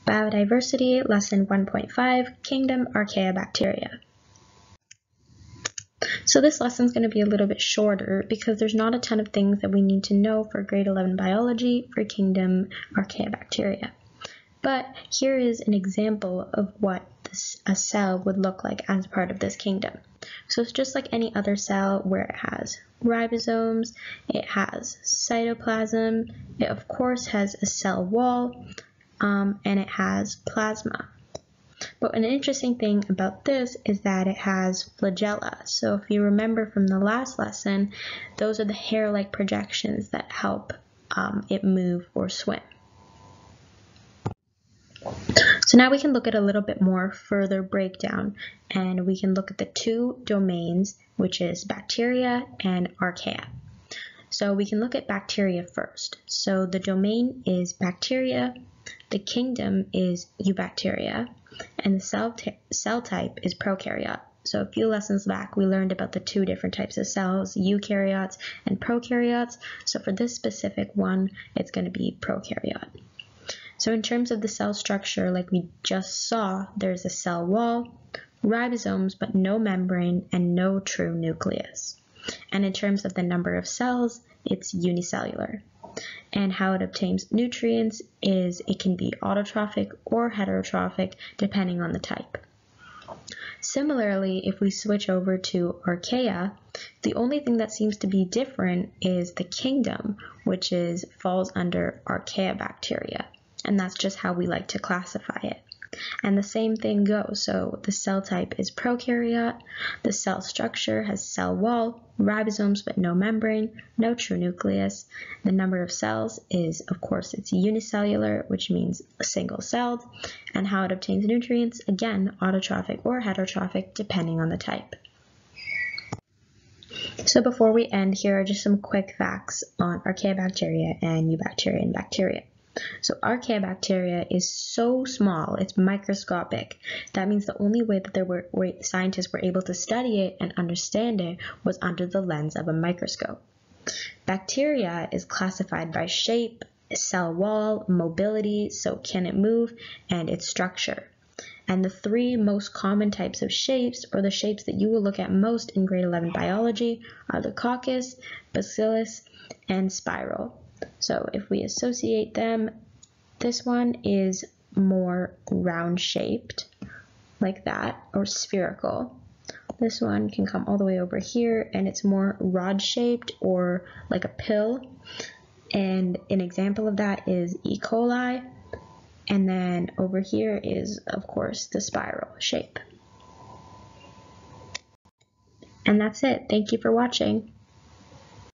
Biodiversity, Lesson 1.5, Kingdom Archaebacteria. So this lesson is going to be a little bit shorter because there's not a ton of things that we need to know for grade 11 biology for Kingdom Archaebacteria. But here is an example of what a cell would look like as part of this kingdom. So it's just like any other cell where it has ribosomes, it has cytoplasm, it of course has a cell wall, and it has plasma. But an interesting thing about this is that it has flagella. So if you remember from the last lesson, those are the hair-like projections that help it move or swim. So now we can look at a little bit more further breakdown, and we can look at the two domains, which is bacteria and archaea. So we can look at bacteria first. So the domain is bacteria, the kingdom is eubacteria, and the cell type is prokaryote. So a few lessons back, we learned about the two different types of cells, eukaryotes and prokaryotes. So for this specific one, it's going to be prokaryote. So in terms of the cell structure, like we just saw, there's a cell wall, ribosomes, but no membrane and no true nucleus. And in terms of the number of cells, it's unicellular. And how it obtains nutrients is it can be autotrophic or heterotrophic depending on the type. Similarly, if we switch over to archaea, the only thing that seems to be different is the kingdom, which falls under Archaebacteria. And that's just how we like to classify it. And the same thing goes. So the cell type is prokaryote, the cell structure has cell wall, ribosomes but no membrane, no true nucleus. The number of cells is, of course, it's unicellular, which means single-celled. And how it obtains nutrients, again, autotrophic or heterotrophic, depending on the type. So before we end, here are just some quick facts on Archaebacteria and eubacteria and bacteria. So Archaebacteria is so small, it's microscopic. That means the only way that scientists were able to study it and understand it was under the lens of a microscope. Bacteria is classified by shape, cell wall, mobility, so can it move, and its structure. And the three most common types of shapes, or the shapes that you will look at most in grade 11 biology, are the coccus, bacillus, and spiral. So if we associate them, this one is more round shaped, like that, or spherical. This one can come all the way over here, and it's more rod shaped or like a pill. And an example of that is E. coli. And then over here is, of course, the spiral shape. And that's it. Thank you for watching.